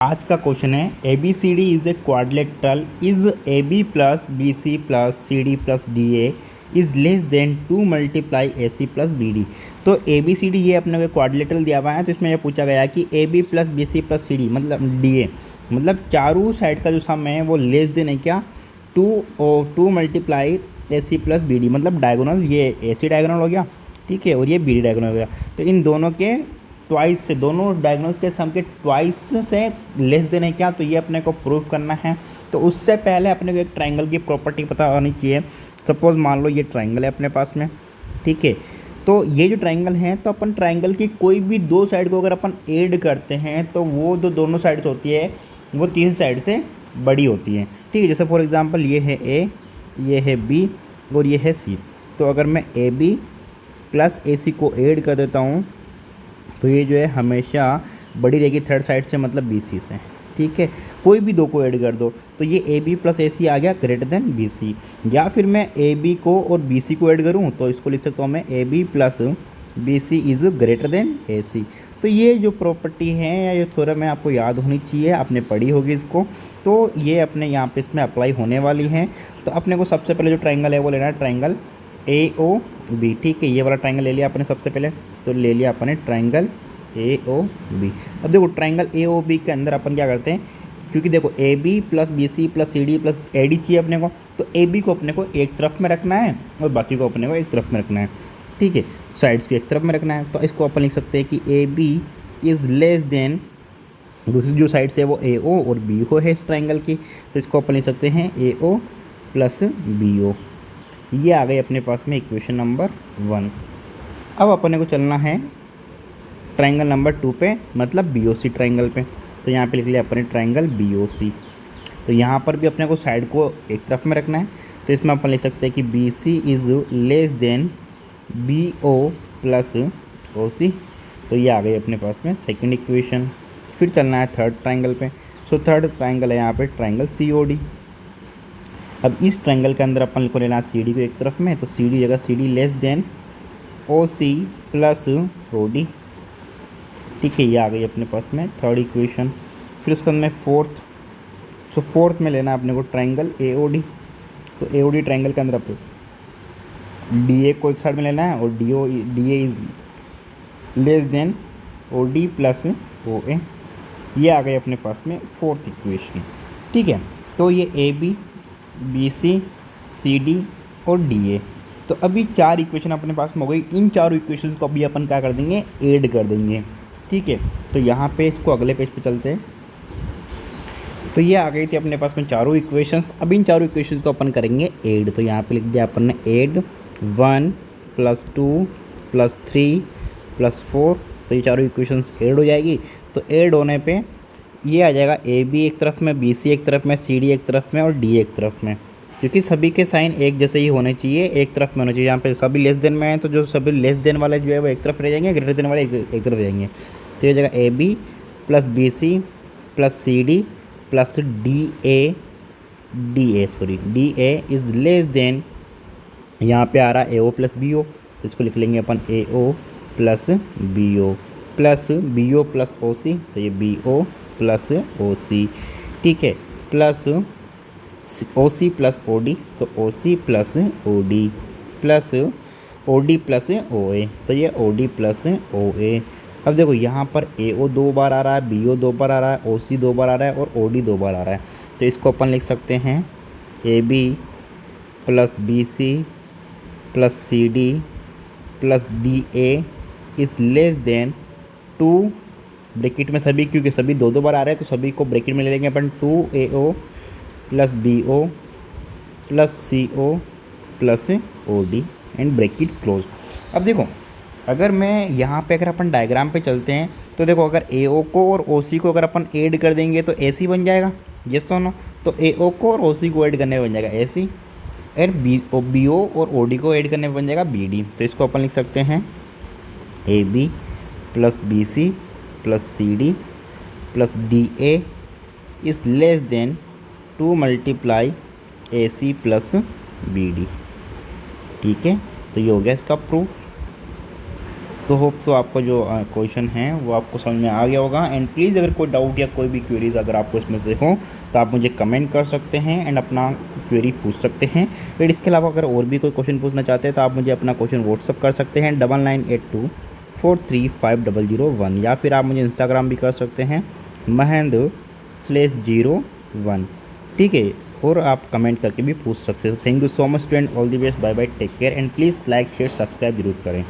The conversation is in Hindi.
आज का क्वेश्चन है A B C D is a quadrilateral is A B plus B C plus C D plus D A is less than 2 multiply A C plus B D. तो ए बी सी डी ये अपने को क्वाड्रिलेटरल दिया हुआ है, तो इसमें यह पूछा गया कि A B plus B C plus C D मतलब डी ए मतलब चारों साइड का जो सम है वो लेस देन है क्या 2 multiply A C plus B D मतलब डायगोनल, ये ए सी डायगोनल हो गया, ठीक है, और ये बी डी डायगोनल हो गया। तो इन दोनों के ट्वाइस से, दोनों डायगोनल्स के सम के ट्वाइस से लेस देन है क्या, तो ये अपने को प्रूव करना है। तो उससे पहले अपने को एक ट्रायंगल की प्रॉपर्टी पता होनी चाहिए। सपोज मान लो ये ट्रायंगल है अपने पास में, ठीक है, तो ये जो ट्रायंगल है तो अपन ट्रायंगल की कोई भी दो साइड को अगर अपन ऐड करते हैं तो वो जो दोनों साइड्स होती है वो तीसरी साइड से बड़ी होती है, ठीक है। जैसे फॉर एग्जांपल ये है ए, ये है बी और ये है सी। तो अगर मैं ए बी प्लस ए सी को ऐड कर देता हूँ तो ये जो है हमेशा बड़ी रहेगी थर्ड साइड से, मतलब बी सी से, ठीक है। कोई भी दो को ऐड कर दो तो ये ए बी प्लस ए सी आ गया ग्रेटर देन बी सी। या फिर मैं ए बी को और बी सी को ऐड करूँ तो इसको लिख सकता हूँ मैं A B plus B C is greater than A C. तो ये जो प्रॉपर्टी है या ये थोड़ा मैं आपको याद होनी चाहिए, आपने पढ़ी होगी इसको, तो ये अपने यहाँ पे इसमें अप्लाई होने वाली है। तो अपने को सबसे पहले जो ट्रायंगल है वो लेना है ट्रायंगल ए ओ बी, ठीक है। ये वाला ट्रायंगल ले लिया अपने सबसे पहले, तो ले लिया अपने ट्रायंगल ए ओ बी। अब देखो ट्रायंगल ए ओ बी के अंदर अपन क्या करते हैं, क्योंकि देखो A B plus B C plus C D plus A D चाहिए अपने को, तो ए बी को अपने को एक तरफ में रखना है और बाकी को अपने को एक तरफ में रखना है, ठीक है। साइड्स को एक तरफ में रखना है, तो इसको अपन लिख सकते हैं कि A B is less than, दूसरी जो साइड से वो ए ओ और बी ओ है इस ट्रायंगल की, तो इसको अपन लिख सकते हैं ए ओ प्लस बी ओ। ये आ गई अपने पास में इक्वेशन नंबर 1। अब अपने को चलना है ट्रायंगल नंबर 2 पे, मतलब बी ओ सी ट्रायंगल पे। तो यहाँ पे लिख लिया अपने ट्रायंगल बी ओ सी। तो यहाँ पर भी अपने को साइड को एक तरफ में रखना है, तो इसमें अपन लिख सकते हैं कि B C is less than B O plus O C. तो ये आ गई अपने पास में सेकंड इक्वेशन। फिर चलना है थर्ड ट्रायंगल पे। सो थर्ड ट्रायंगल है यहाँ पे ट्रायंगल सी ओ डी। अब इस ट्रायंगल के अंदर अपन को लेना सी डी को एक तरफ में, तो सी डी जगह सी डी लेस देन ओ सी प्लस ओ डी, ठीक है। ये आ गई अपने पास में थर्ड इक्वेशन। फिर उसके अंदर फोर्थ, सो फोर्थ में लेना है अपने को triangle A O D. So A O D triangle के अंदर अपन डी ए को एक साइड में लेना है और D A is less than O D plus O A. ये आ गई अपने पास में फोर्थ इक्वेशन, ठीक है। तो ये A B B C C D और डी ए, तो अभी 4 इक्वेशन अपने पास में हो गई। इन चारों इक्वेशन को अभी अपन क्या कर देंगे, ऐड कर देंगे, ठीक है। तो यहाँ पे इसको अगले पेज पे चलते हैं। तो ये आ गई थी अपने पास में चारों इक्वेशंस। अब इन चारों इक्वेशंस को अपन करेंगे ऐड। तो यहाँ पे लिख दिया अपन ने ऐड 1 प्लस 2 प्लस 3 प्लस 4। तो ये चारों इक्वेशंस ऐड हो जाएगी। तो ऐड होने पे ये आ जाएगा ए बी एक तरफ में, बी सी एक तरफ में, सी डी एक तरफ में और डी एक तरफ में, क्योंकि सभी के साइन एक जैसे ही होने चाहिए, एक तरफ में होने चाहिए। यहाँ पे सभी लेस देन में है तो जो सभी लेस देन वाले जो है वो एक तरफ रह जाएंगे, ग्रेटर देन वाले एक तरफ रह जाएंगे। तो ये जगह A B plus B C plus C D plus D A is less than, यहाँ पे आ रहा है ए ओ प्लस बी ओ, तो इसको लिख लेंगे अपन A O plus B O plus O C. तो ये B O plus O C, ठीक है, plus O C plus O D, तो O C plus O D plus O D plus O A. तो ये ओ डी प्लस ओ ए। अब देखो यहाँ पर ए ओ 2 बार आ रहा है, बी ओ 2 बार आ रहा है, ओ सी 2 बार आ रहा है और ओ डी 2 बार आ रहा है। तो इसको अपन लिख सकते हैं A B plus B C plus C D plus D A is less than 2 bracket में सभी, क्योंकि सभी 2 बार आ रहे हैं तो सभी को ब्रैकेट में ले लेंगे अपन 2 A O plus B O plus C O plus O D and bracket close. अब देखो अगर मैं यहाँ पे अगर अपन डायग्राम पे चलते हैं तो देखो अगर ए ओ को और ओ सी को अगर अपन ऐड कर देंगे तो ए सी बन जाएगा, यस और नो। तो ए ओ को और ओ सी को ऐड करने में बन जाएगा ए सी, और बी ओ और ओ डी को ऐड करने में बन जाएगा बी डी। तो इसको अपन लिख सकते हैं A B plus B C plus C D plus D A is less than 2 multiply A C plus B D, ठीक है। तो ये हो गया इसका प्रूफ। सो होप सो आपको जो क्वेश्चन है वो आपको समझ में आ गया होगा। एंड प्लीज़ अगर कोई डाउट या कोई भी क्वेरीज अगर आपको इसमें से हो तो आप मुझे कमेंट कर सकते हैं एंड अपना क्वेरी पूछ सकते हैं। फिर इसके अलावा अगर और भी कोई क्वेश्चन पूछना चाहते हैं तो आप मुझे अपना क्वेश्चन व्हाट्सअप कर सकते हैं 9982435001, या फिर आप मुझे इंस्टाग्राम भी कर सकते हैं Mahendra/01, ठीक है। और आप कमेंट करके भी पूछ सकते हैं। Thank you so much student, all the best, bye bye, take care and please like share subscribe जरूर करें।